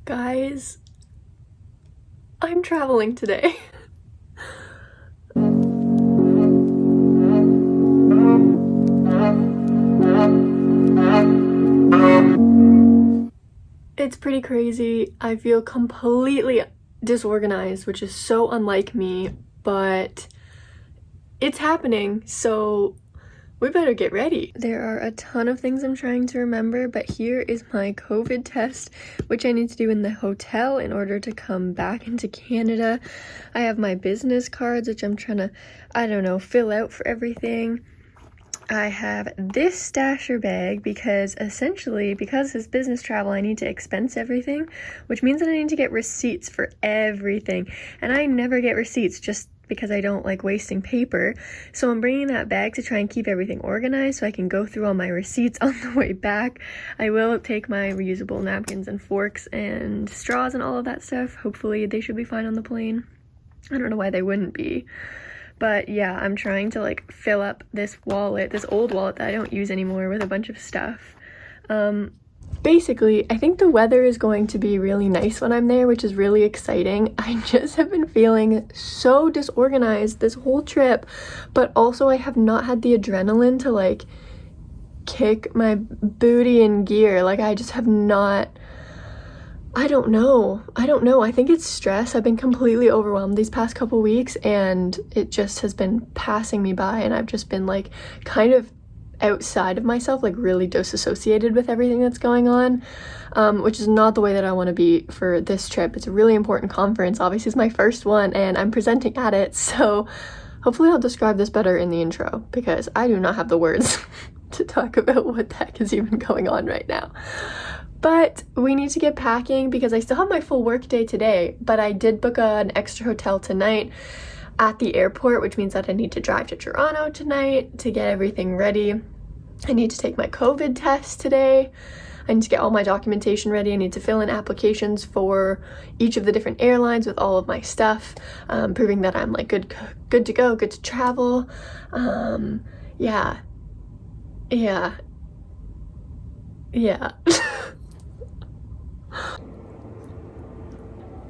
Guys, I'm traveling today. It's pretty crazy. I feel completely disorganized, which is so unlike me, but it's happening, so we better get ready. There are a ton of things I'm trying to remember, but here is my COVID test, which I need to do in the hotel in order to come back into Canada. I have my business cards, which I'm trying to, fill out for everything. I have this stasher bag because it's business travel, I need to expense everything, which means that I need to get receipts for everything. And I never get receipts just because I don't like wasting paper. So I'm bringing that bag to try and keep everything organized so I can go through all my receipts on the way back. I will take my reusable napkins and forks and straws and all of that stuff. Hopefully they should be fine on the plane. I don't know why they wouldn't be. But yeah, I'm trying to fill up this old wallet that I don't use anymore with a bunch of stuff. Basically, I think the weather is going to be really nice when I'm there, which is really exciting. I just have been feeling so disorganized this whole trip, but also I have not had the adrenaline to kick my booty in gear. I just have not. I don't know. I think it's stress. I've been completely overwhelmed these past couple weeks and it just has been passing me by, and I've just been kind of outside of myself, really disassociated with everything that's going on, which is not the way that I want to be for this trip. It's a really important conference. Obviously, it's my first one and I'm presenting at it, so hopefully I'll describe this better in the intro because I do not have the words to talk about what the heck is even going on right now. But we need to get packing because I still have my full work day today, but I did book an extra hotel tonight at the airport, which means that I need to drive to Toronto tonight to get everything ready. I need to take my COVID test today. I need to get all my documentation ready. I need to fill in applications for each of the different airlines with all of my stuff, proving that I'm good to go, good to travel. Yeah.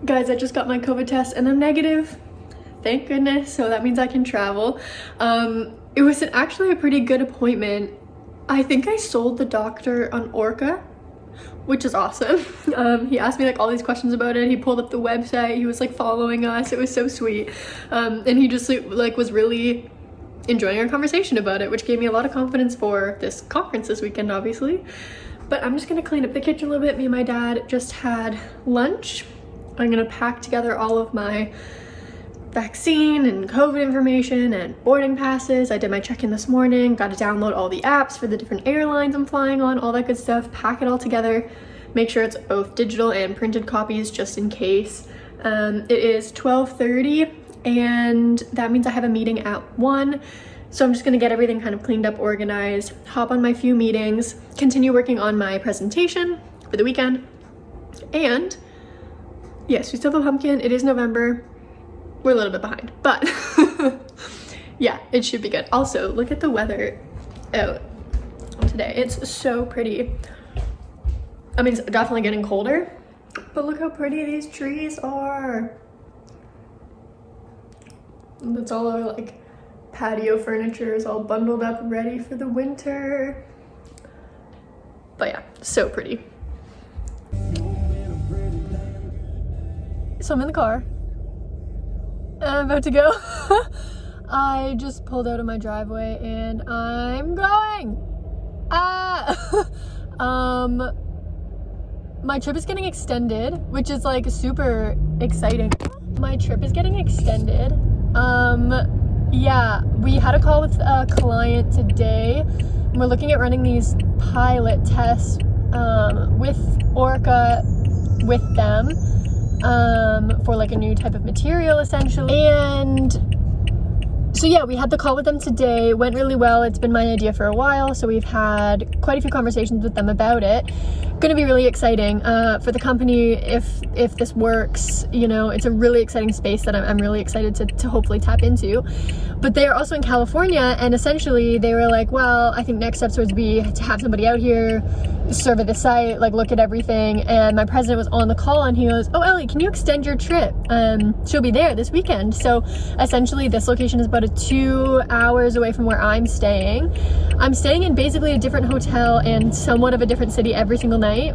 Guys, I just got my COVID test and I'm negative. Thank goodness, so that means I can travel. It was actually a pretty good appointment. I think I sold the doctor on Orca, which is awesome. He asked me all these questions about it. He pulled up the website. He was following us. It was so sweet. And he just was really enjoying our conversation about it, which gave me a lot of confidence for this conference this weekend, obviously. But I'm just gonna clean up the kitchen a little bit. Me and my dad just had lunch. I'm gonna pack together all of my vaccine and COVID information and boarding passes. I did my check-in this morning, got to download all the apps for the different airlines I'm flying on, all that good stuff, pack it all together, make sure it's both digital and printed copies just in case. It is 12:30 and that means I have a meeting at 1. So I'm just gonna get everything kind of cleaned up, organized, hop on my few meetings, continue working on my presentation for the weekend. And yes, we still have a pumpkin. It is November. We're a little bit behind, but yeah, it should be good. Also, look at the weather out today. It's so pretty. I mean, it's definitely getting colder, but look how pretty these trees are. That's all our patio furniture is all bundled up, ready for the winter. But yeah, so pretty. So I'm in the car. I'm about to go. I just pulled out of my driveway and I'm going. My trip is getting extended, which is super exciting. My trip is getting extended. Yeah, we had a call with a client today. And we're looking at running these pilot tests with Orca with them. For a new type of material essentially. And so yeah, we had the call with them today. Went really well. It's been my idea for a while, so we've had quite a few conversations with them about it. Going to be really exciting for the company if this works. You know, it's a really exciting space that I'm really excited to hopefully tap into. But they are also in California, and essentially they were like, well, I think next steps would be to have somebody out here, survey the site, like look at everything. And my president was on the call and he goes, oh Ellie, can you extend your trip? She'll be there this weekend. So essentially this location is about 2 hours away from where I'm staying. I'm staying in basically a different hotel and somewhat of a different city every single night,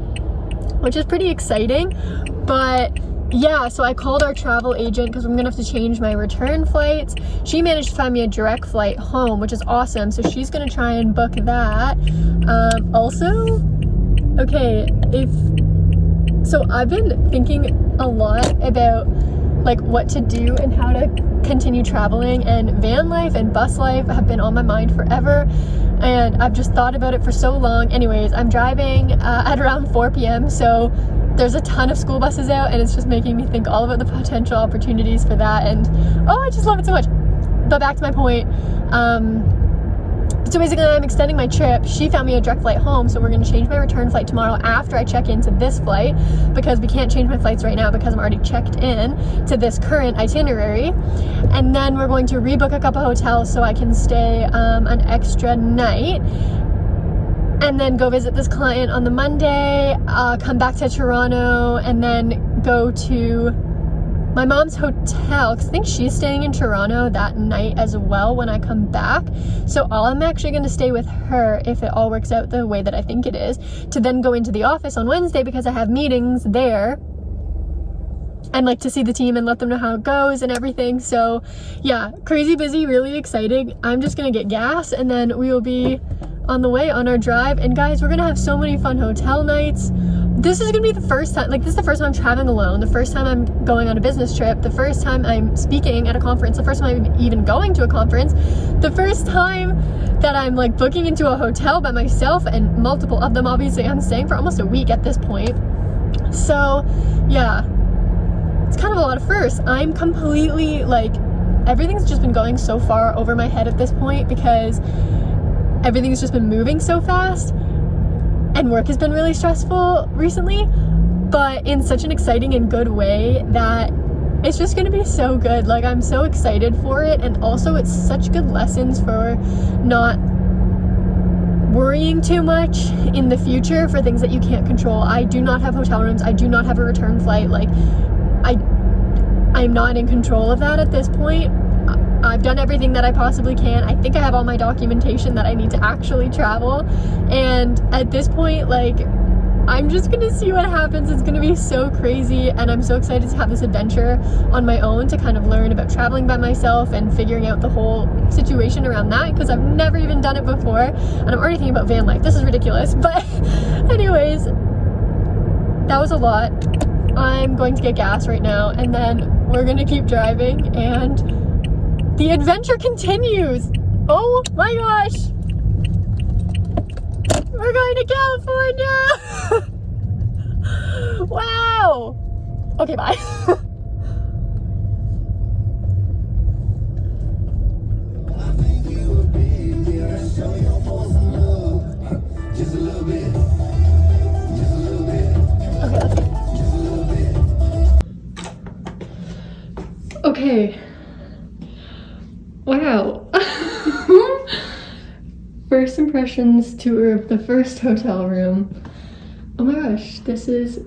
which is pretty exciting. But yeah, so I called our travel agent because I'm gonna have to change my return flights. She managed to find me a direct flight home, which is awesome. So she's gonna try and book that. Also, okay, so I've been thinking a lot about like what to do and how to continue traveling, and van life and bus life have been on my mind forever, and I've just thought about it for so long. Anyways, I'm driving at around 4 p.m. so there's a ton of school buses out, and it's just making me think all about the potential opportunities for that, and oh, I just love it so much. But back to my point, so basically I'm extending my trip. She found me a direct flight home, so we're going to change my return flight tomorrow after I check into this flight, because we can't change my flights right now because I'm already checked in to this current itinerary. And then we're going to rebook a couple hotels so I can stay an extra night, and then go visit this client on the Monday, come back to Toronto, and then go to my mom's hotel, because I think she's staying in Toronto that night as well when I come back. So I'm actually going to stay with her if it all works out the way that I think it is, to then go into the office on Wednesday because I have meetings there and like to see the team and let them know how it goes and everything. So yeah, crazy busy, really exciting. I'm just going to get gas and then we will be on the way on our drive. And guys, we're going to have so many fun hotel nights. This is gonna be the first time, like this is the first time I'm traveling alone, the first time I'm going on a business trip, the first time I'm speaking at a conference, the first time I'm even going to a conference, the first time that I'm like booking into a hotel by myself, and multiple of them obviously I'm staying for almost a week at this point. So yeah, it's kind of a lot of firsts. I'm completely like, everything's just been going so far over my head at this point because everything's just been moving so fast. And work has been really stressful recently, but in such an exciting and good way that it's just gonna be so good. Like, I'm so excited for it, and also it's such good lessons for not worrying too much in the future for things that you can't control. I do not have hotel rooms, I do not have a return flight. Like, I'm not in control of that at this point. I've done everything that I possibly can. I think I have all my documentation that I need to actually travel. And at this point, like, I'm just gonna see what happens. It's gonna be so crazy, and I'm so excited to have this adventure on my own to kind of learn about traveling by myself and figuring out the whole situation around that, because I've never even done it before. And I'm already thinking about van life. This is ridiculous. But anyways, that was a lot. I'm going to get gas right now, and then we're gonna keep driving, and the adventure continues. Oh my gosh. We're going to California. Wow. Okay, bye. Okay, let's go. Okay. Wow. First impressions tour of the first hotel room. Oh my gosh, this is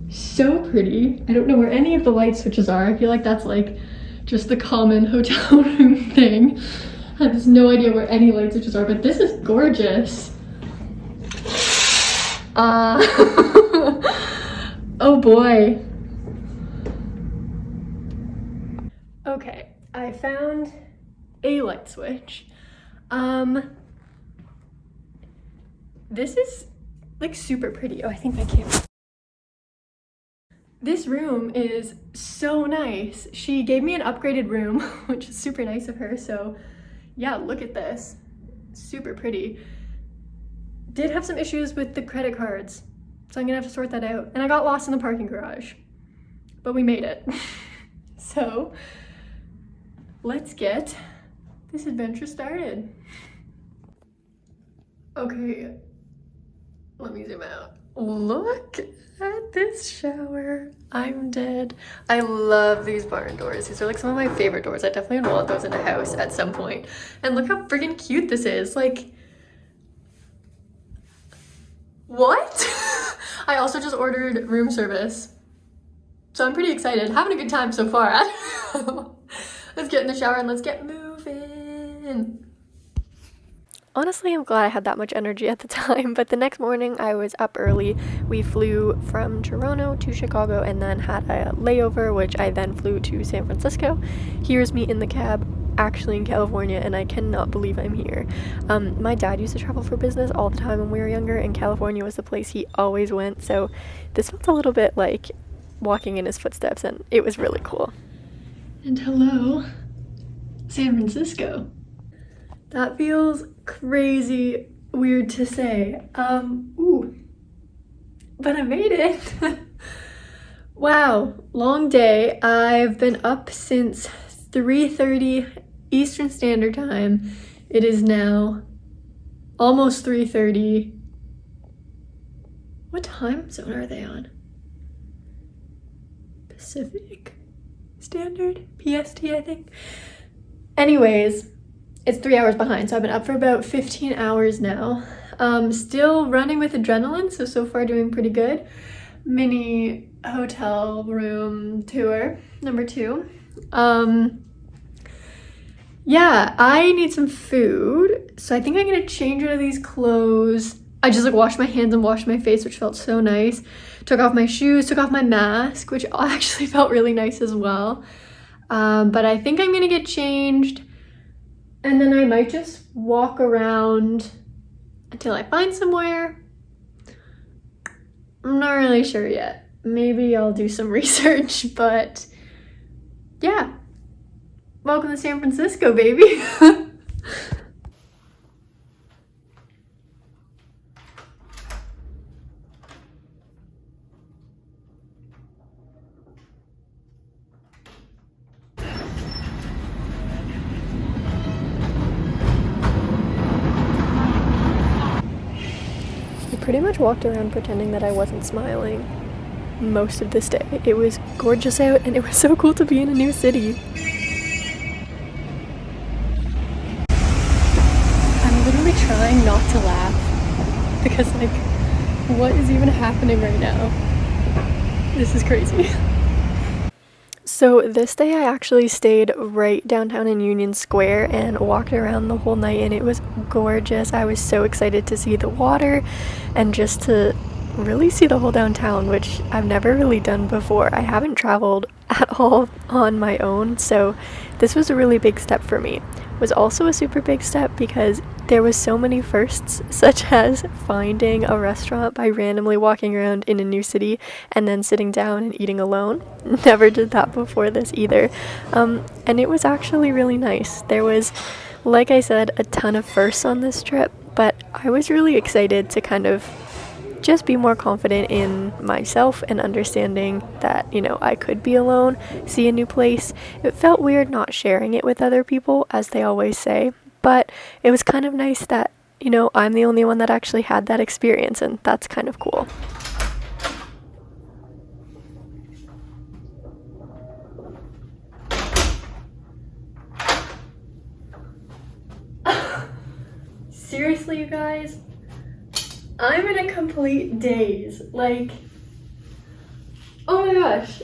so pretty. I don't know where any of the light switches are. I feel like that's like just the common hotel room thing. I have no idea where any light switches are, but this is gorgeous. Oh boy. Okay, I found a light switch. This is like super pretty. Oh, I think my camera. This room is so nice. She gave me an upgraded room, which is super nice of her. So yeah, look at this. Super pretty. Did have some issues with the credit cards, so I'm gonna have to sort that out. And I got lost in the parking garage, but we made it. So let's get this adventure started. Okay, Let me zoom out. Look at this shower. I'm dead. I love these barn doors. These are like some of my favorite doors. I definitely would want those in a house at some point. And look how friggin' cute this is. Like, what? I also just ordered room service. So I'm pretty excited. Having a good time so far. Let's get in the shower and let's get moving. Honestly, I'm glad I had that much energy at the time, but the next morning I was up early. We flew from Toronto to Chicago and then had a layover, which I then flew to San Francisco. Here's me in the cab, actually in California, and I cannot believe I'm here. My dad used to travel for business all the time when we were younger, and California was the place he always went, so this felt a little bit like walking in his footsteps, and it was really cool. And hello, San Francisco. That feels crazy weird to say. Ooh, but I made it. Wow, long day. I've been up since 3:30 Eastern Standard Time. It is now almost 3:30. What time zone are they on? Pacific Standard? PST, I think. Anyways, it's 3 hours behind, so I've been up for about 15 hours now. Still running with adrenaline, so far doing pretty good. Mini hotel room tour, number 2. Yeah, I need some food, so I think I'm gonna change out of these clothes. I just like washed my hands and washed my face, which felt so nice. Took off my shoes, took off my mask, which actually felt really nice as well. But I think I'm gonna get changed, and then I might just walk around until I find somewhere. I'm not really sure yet. Maybe I'll do some research, but yeah. Welcome to San Francisco, baby. Pretty much walked around pretending that I wasn't smiling most of this day. It was gorgeous out and it was so cool to be in a new city. I'm literally trying not to laugh because like, what is even happening right now? This is crazy. So this day I actually stayed right downtown in Union Square and walked around the whole night, and it was gorgeous. I was so excited to see the water and just to really see the whole downtown, which I've never really done before. I haven't traveled at all on my own, so this was a really big step for me. It was also a super big step because there was so many firsts, such as finding a restaurant by randomly walking around in a new city and then sitting down and eating alone. Never did that before this either. And it was actually really nice. There was, like I said, a ton of firsts on this trip, but I was really excited to kind of just be more confident in myself and understanding that, you know, I could be alone, see a new place. It felt weird not sharing it with other people, as they always say, but it was kind of nice that, you know, I'm the only one that actually had that experience, and that's kind of cool. Seriously, you guys? I'm in a complete daze. Like, oh my gosh.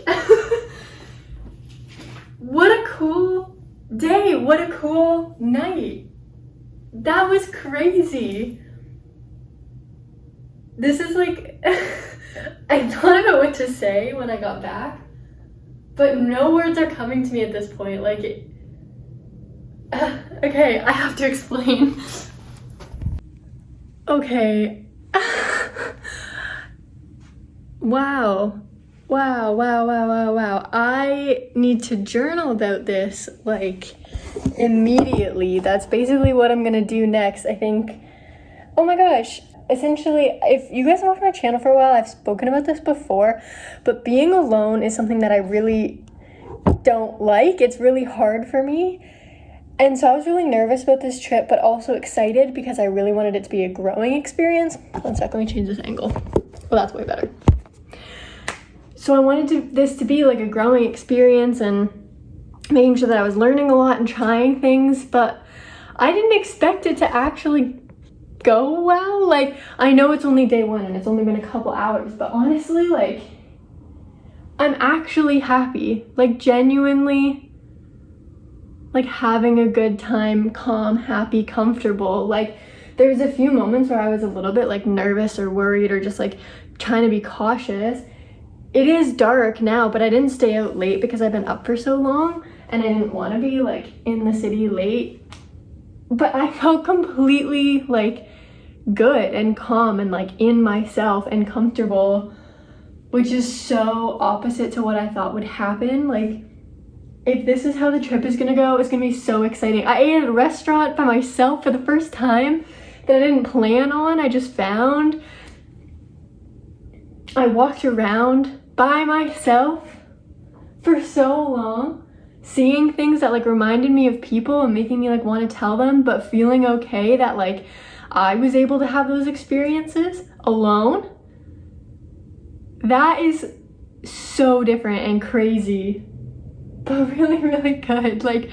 What a cool day. What a cool night. That was crazy. This is like, I don't know what to say when I got back, but no words are coming to me at this point. Like, okay, I have to explain. Okay. Wow. I need to journal about this, like, immediately. That's basically what I'm gonna do next, I think. Oh my gosh. Essentially, if you guys have watched my channel for a while, I've spoken about this before, but being alone is something that I really don't like. It's really hard for me. And so I was really nervous about this trip, but also excited because I really wanted it to be a growing experience. One sec, let me change this angle. Well, that's way better. So I wanted this to be like a growing experience and making sure that I was learning a lot and trying things, but I didn't expect it to actually go well. Like, I know it's only day one and it's only been a couple hours, but honestly, like, I'm actually happy, like genuinely, like having a good time, calm, happy, comfortable. Like, there's a few moments where I was a little bit like nervous or worried or just like trying to be cautious. It is dark now, but I didn't stay out late because I've been up for so long and I didn't want to be like in the city late. But I felt completely like good and calm and like in myself and comfortable, which is so opposite to what I thought would happen. Like, if this is how the trip is gonna go, it's gonna be so exciting. I ate at a restaurant by myself for the first time that I didn't plan on, I just found. I walked around by myself for so long, seeing things that like reminded me of people and making me like want to tell them, but feeling okay that like I was able to have those experiences alone. That is so different and crazy, but really, really good. Like,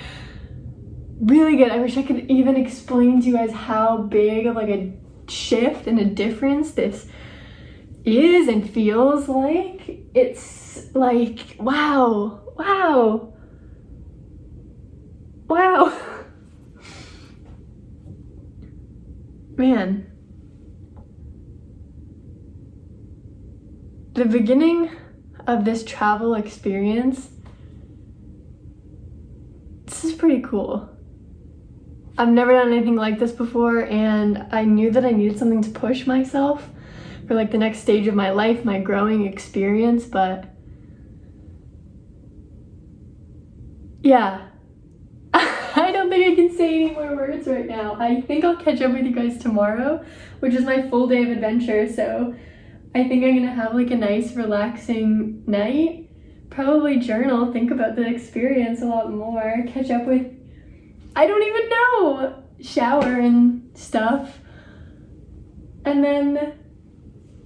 really good. I wish I could even explain to you guys how big of like a shift and a difference this is and feels like. It's like, wow, wow, wow. Man. The beginning of this travel experience, this is pretty cool. I've never done anything like this before, and I knew that I needed something to push myself for like the next stage of my life, my growing experience, but yeah. I don't think I can say any more words right now. I think I'll catch up with you guys tomorrow, which is my full day of adventure, so I think I'm gonna have like a nice relaxing night, probably journal, think about the experience a lot more, catch up with, I don't even know, shower and stuff. And then,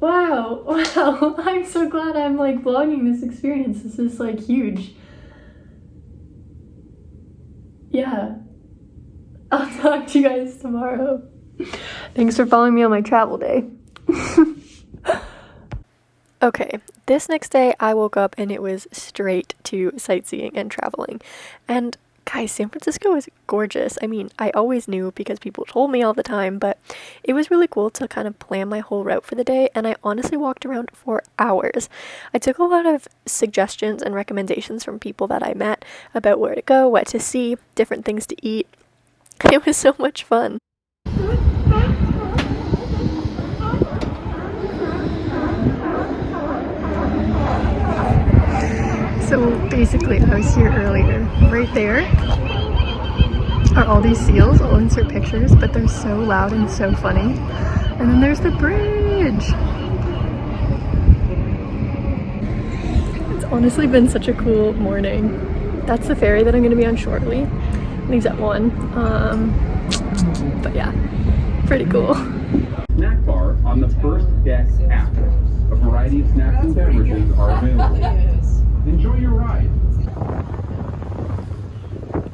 wow, I'm so glad I'm like vlogging this experience. This is like huge. Yeah, I'll talk to you guys tomorrow. Thanks for following me on my travel day. Okay, this next day I woke up and it was straight to sightseeing and traveling. And guys, San Francisco is gorgeous. I mean, I always knew because people told me all the time, but it was really cool to kind of plan my whole route for the day, and I honestly walked around for hours. I took a lot of suggestions and recommendations from people that I met about where to go, what to see, different things to eat. It was so much fun. So basically, I was here earlier. Right there are all these seals. I'll insert pictures, but they're so loud and so funny. And then there's the bridge. It's honestly been such a cool morning. That's the ferry that I'm going to be on shortly. Leaves at 1. But yeah, pretty cool. Snack bar on the first deck aft. A variety of snacks and beverages are available. Enjoy your ride.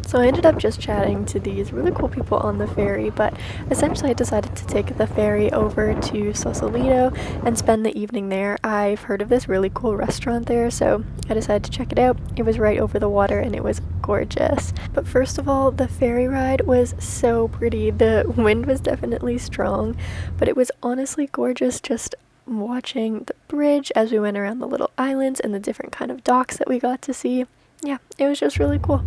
So I ended up just chatting to these really cool people on the ferry, but essentially I decided to take the ferry over to Sausalito and spend the evening there. I've heard of this really cool restaurant there, so I decided to check it out. It was right over the water and it was gorgeous. But first of all, the ferry ride was so pretty. The wind was definitely strong, but it was honestly gorgeous just watching the bridge as we went around the little islands and the different kind of docks that we got to see. Yeah, it was just really cool.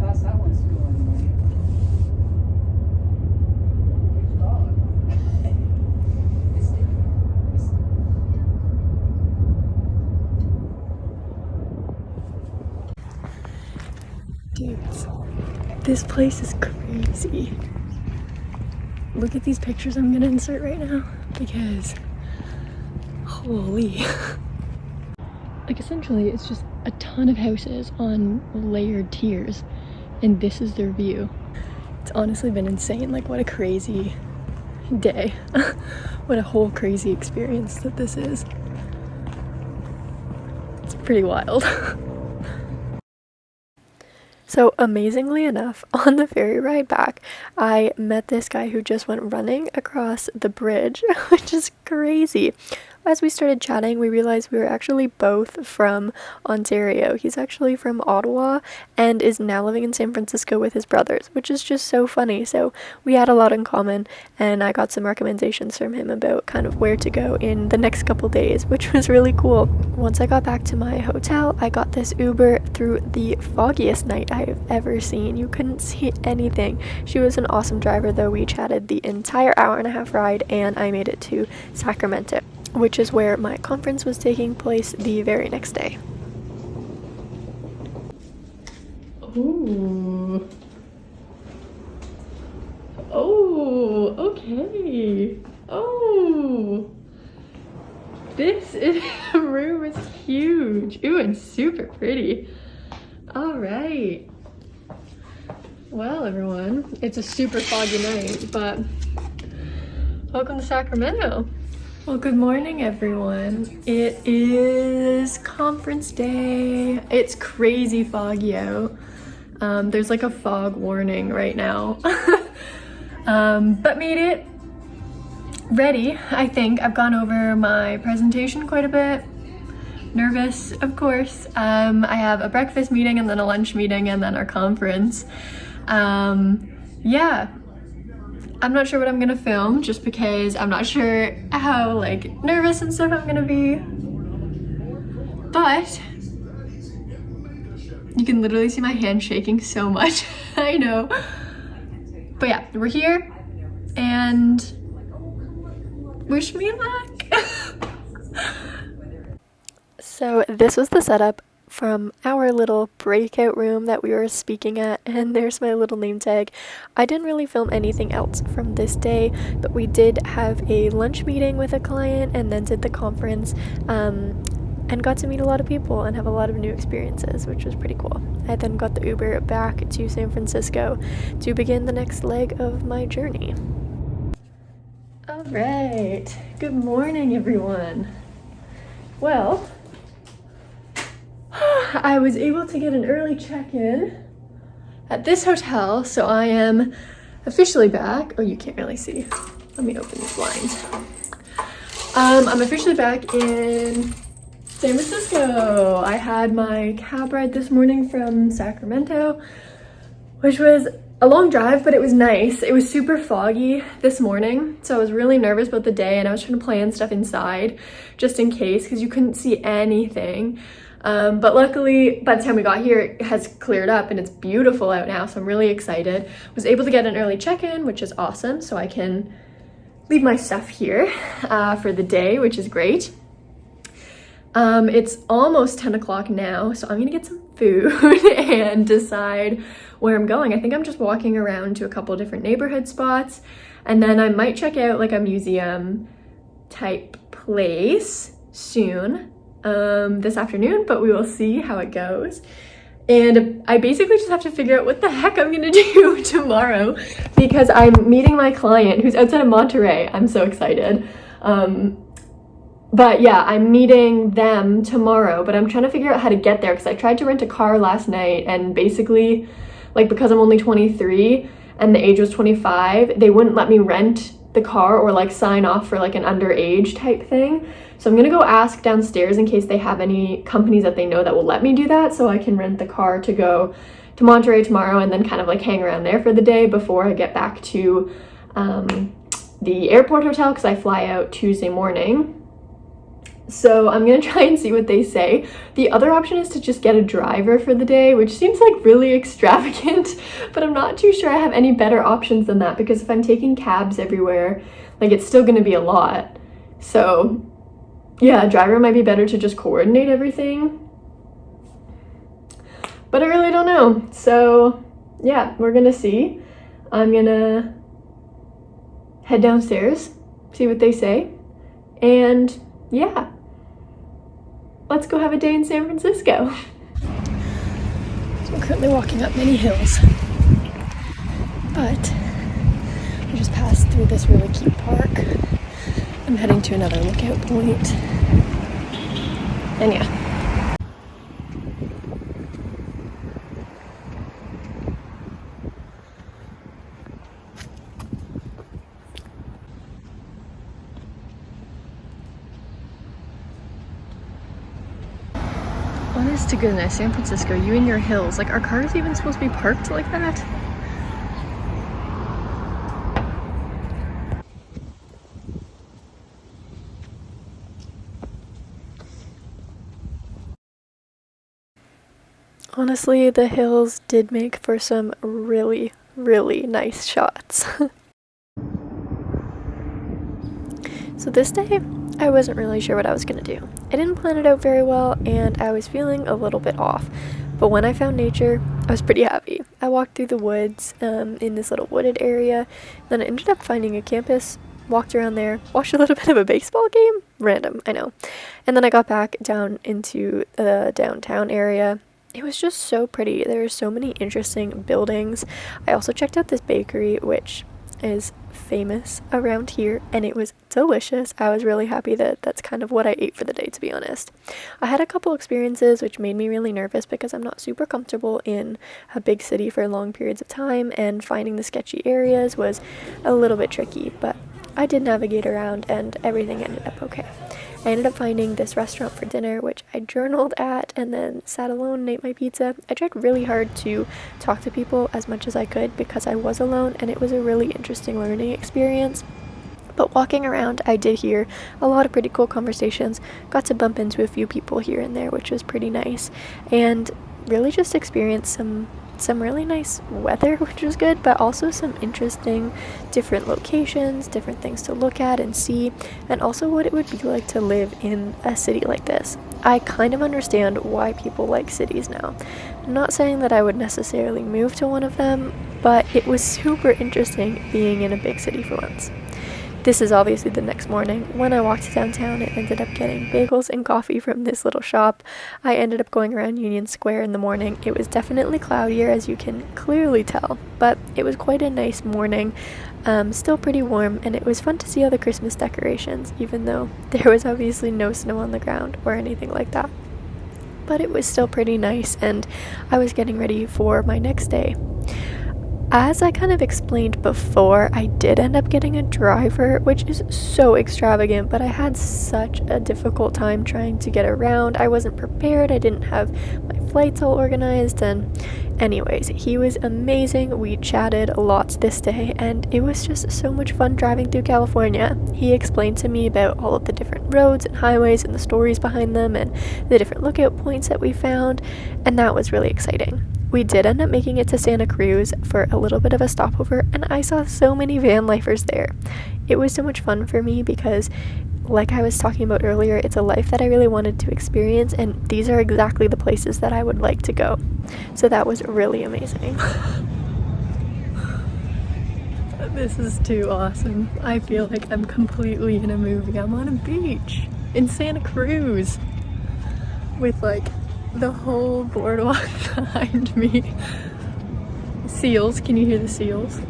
How's that one's going? Dudes, this place is crazy. Look at these pictures I'm gonna insert right now, because holy. Like essentially it's just a ton of houses on layered tiers, and this is their view. It's honestly been insane. Like, what a crazy day. What a whole crazy experience that this is. It's pretty wild. So amazingly enough, on the ferry ride back, I met this guy who just went running across the bridge, which is crazy. As we started chatting, we realized we were actually both from Ontario. He's actually from Ottawa and is now living in San Francisco with his brothers, which is just so funny. So we had a lot in common, and I got some recommendations from him about kind of where to go in the next couple days, which was really cool. Once I got back to my hotel, I got this Uber through the foggiest night I've ever seen. You couldn't see anything. She was an awesome driver, though. We chatted the entire hour-and-a-half ride, and I made it to Sacramento, which is where my conference was taking place the very next day. Ooh. Oh, okay. Oh. This room is huge. Ooh, and super pretty. All right. Well, everyone, it's a super foggy night, but welcome to Sacramento. Well, good morning, everyone. It is conference day. It's crazy foggy out. There's like a fog warning right now. But made it ready, I think. I've gone over my presentation quite a bit. Nervous, of course. I have a breakfast meeting and then a lunch meeting and then our conference. Yeah. I'm not sure what I'm gonna film just because I'm not sure how like nervous and stuff I'm gonna be. But you can literally see my hand shaking so much. I know. But yeah, we're here and wish me luck. So this was the setup from our little breakout room that we were speaking at, and there's my little name tag. I didn't really film anything else from this day, but we did have a lunch meeting with a client and then did the conference, and got to meet a lot of people and have a lot of new experiences, which was pretty cool. I then got the Uber back to San Francisco to begin the next leg of my journey. All right, good morning, everyone. Well, I was able to get an early check-in at this hotel, so I am officially back. Oh, you can't really see. Let me open these blinds. I'm officially back in San Francisco. I had my cab ride this morning from Sacramento, which was a long drive, but it was nice. It was super foggy this morning, so I was really nervous about the day, and I was trying to plan stuff inside just in case, because you couldn't see anything. But luckily, by the time we got here, it has cleared up and it's beautiful out now, so I'm really excited. Was able to get an early check-in, which is awesome, so I can leave my stuff here for the day, which is great. It's almost 10 o'clock now, so I'm gonna get some food and decide where I'm going. I think I'm just walking around to a couple different neighborhood spots, and then I might check out like a museum type place soon this afternoon, but we will see how it goes. And I basically just have to figure out what the heck I'm gonna do tomorrow, because I'm meeting my client who's outside of Monterey. I'm so excited. But yeah, I'm meeting them tomorrow, but I'm trying to figure out how to get there, because I tried to rent a car last night, and basically, like, because I'm only 23 and the age was 25, they wouldn't let me rent the car or like sign off for like an underage type thing. So I'm gonna go ask downstairs in case they have any companies that they know that will let me do that, so I can rent the car to go to Monterey tomorrow and then kind of like hang around there for the day before I get back to the airport hotel, because I fly out Tuesday morning. So I'm gonna try and see what they say. The other option is to just get a driver for the day, which seems like really extravagant, but I'm not too sure I have any better options than that, because if I'm taking cabs everywhere, like, it's still gonna be a lot. So yeah, a driver might be better to just coordinate everything, but I really don't know. So yeah, we're gonna see. I'm gonna head downstairs, see what they say, and yeah. let's go have a day in San Francisco. So I'm currently walking up many hills, but I just passed through this really cute park. I'm heading to another lookout point, and yeah. Honest to goodness, San Francisco, you and your hills. Like, are cars even supposed to be parked like that? Honestly, the hills did make for some really, really nice shots. So this day, I wasn't really sure what I was gonna do. I didn't plan it out very well, and I was feeling a little bit off. But when I found nature, I was pretty happy. I walked through the woods in this little wooded area, then I ended up finding a campus, walked around there, watched a little bit of a baseball game. Random, I know. And then I got back down into the downtown area. It was just so pretty. There were so many interesting buildings. I also checked out this bakery, which is famous around here, and it was delicious. I was really happy that that's kind of what I ate for the day, to be honest. I had a couple experiences which made me really nervous because I'm not super comfortable in a big city for long periods of time, and finding the sketchy areas was a little bit tricky, but I did navigate around and everything ended up okay. I ended up finding this restaurant for dinner, which I journaled at and then sat alone and ate my pizza. I tried really hard to talk to people as much as I could because I was alone, and it was a really interesting learning experience. But walking around, I did hear a lot of pretty cool conversations, got to bump into a few people here and there, which was pretty nice, and really just experienced some really nice weather, which was good, but also some interesting different locations, different things to look at and see, and also what it would be like to live in a city like this. I kind of understand why people like cities now. I'm not saying that I would necessarily move to one of them, but it was super interesting being in a big city for once. This is obviously the next morning. When I walked downtown, I ended up getting bagels and coffee from this little shop. I ended up going around Union Square in the morning. It was definitely cloudier, as you can clearly tell, but it was quite a nice morning. Still pretty warm, and it was fun to see all the Christmas decorations, even though there was obviously no snow on the ground or anything like that. But it was still pretty nice, and I was getting ready for my next day. As I kind of explained before, I did end up getting a driver, which is so extravagant, but I had such a difficult time trying to get around. I wasn't prepared, I didn't have my flights all organized, and anyways, he was amazing. We chatted a lot this day, and it was just so much fun driving through California. He explained to me about all of the different roads and highways and the stories behind them and the different lookout points that we found, and that was really exciting. We did end up making it to Santa Cruz for a little bit of a stopover, and I saw so many van lifers there. It was so much fun for me because, like I was talking about earlier, it's a life that I really wanted to experience, and these are exactly the places that I would like to go. So that was really amazing. This is too awesome. I feel like I'm completely in a movie. I'm on a beach in Santa Cruz with like the whole boardwalk behind me. Seals, can you hear the seals?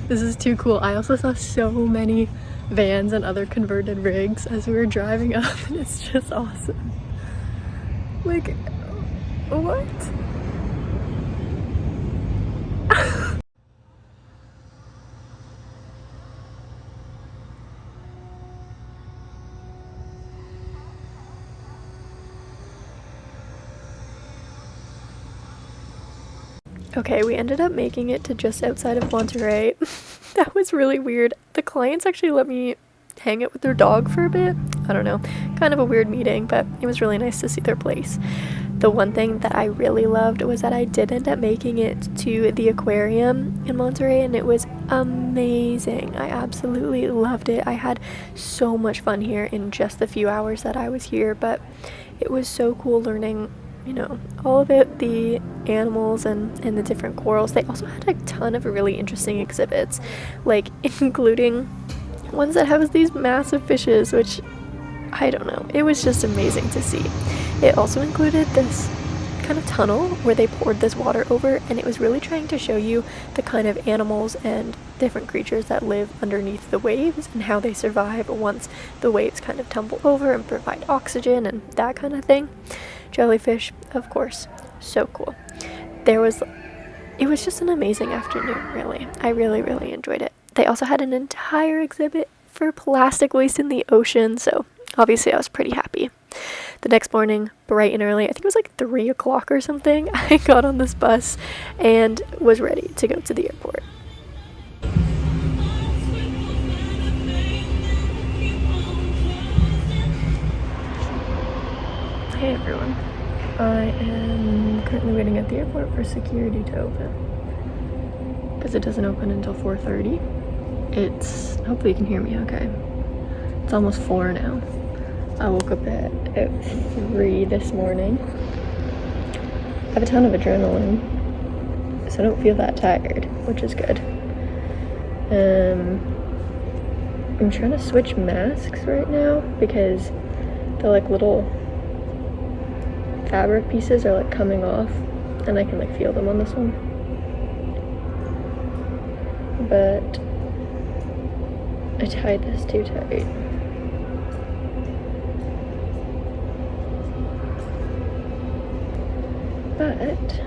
This is too cool. I also saw so many vans and other converted rigs as we were driving up, and it's just awesome. Like, what? Okay, we ended up making it to just outside of Monterey. That was really weird. The clients actually let me hang out with their dog for a bit. I don't know, kind of a weird meeting, but it was really nice to see their place. The one thing that I really loved was that I did end up making it to the aquarium in Monterey, and it was amazing. I absolutely loved it. I had so much fun here in just the few hours that I was here, but it was so cool learning, you know, all about the animals and the different corals. They also had a ton of really interesting exhibits, like including ones that have these massive fishes, which I don't know, it was just amazing to see. It also included this kind of tunnel where they poured this water over, and it was really trying to show you the kind of animals and different creatures that live underneath the waves and how they survive once the waves kind of tumble over and provide oxygen and that kind of thing. Jellyfish, of course, so cool. It was just an amazing afternoon, really. I really, really enjoyed it. They also had an entire exhibit for plastic waste in the ocean, so obviously I was pretty happy. The next morning, bright and early, I think it was like 3 o'clock or something, I got on this bus and was ready to go to the airport. Hey everyone. I am currently waiting at the airport for security to open, because it doesn't open until 4:30. Hopefully you can hear me okay. It's almost 4 now. I woke up at 3 this morning. I have a ton of adrenaline, so I don't feel that tired, which is good. I'm trying to switch masks right now because the like little fabric pieces are like coming off, and I can like feel them on this one. But I tied this too tight. But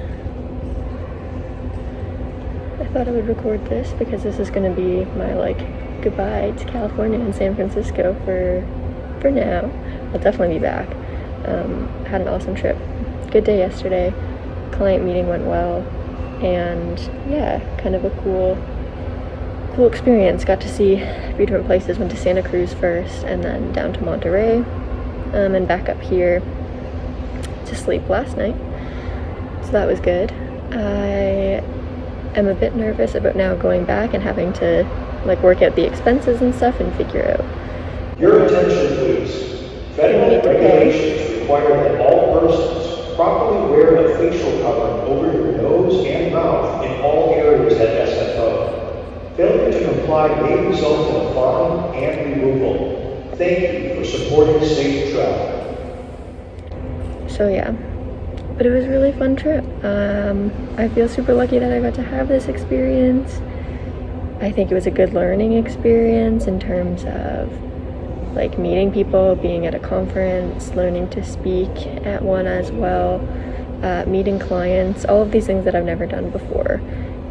I thought I would record this because this is going to be my like goodbye to California and San Francisco for now. I'll definitely be back. Had an awesome trip. Good day yesterday. Client meeting went well, and yeah, kind of a cool experience. Got to see a few different places. Went to Santa Cruz first, and then down to Monterey, and back up here to sleep last night. So that was good. I am a bit nervous about now going back and having to like work out the expenses and stuff and figure out. Your attention, please. Federal regulations require that all persons properly wear a facial covering over your nose and mouth in all areas at SFO. Failure to comply may result in a fine and removal. Thank you for supporting safe travel. So yeah, but it was a really fun trip. I feel super lucky that I got to have this experience. I think it was a good learning experience in terms of like meeting people, being at a conference, learning to speak at one as well, meeting clients, all of these things that I've never done before,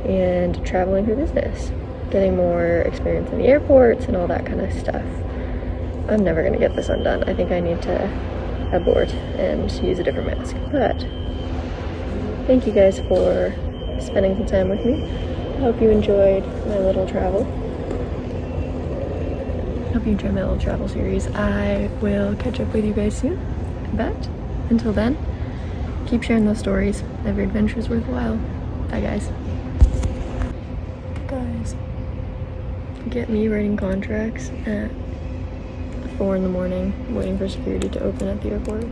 and traveling for business, getting more experience in the airports and all that kind of stuff. I'm never gonna get this undone. I think I need to abort and use a different mask. But thank you guys for spending some time with me. I hope you enjoyed my little travel. Series. I will catch up with you guys soon. But until then, keep sharing those stories. Every adventure is worthwhile. Bye guys. Guys, get me writing contracts at 4 in the morning, waiting for security to open at the airport.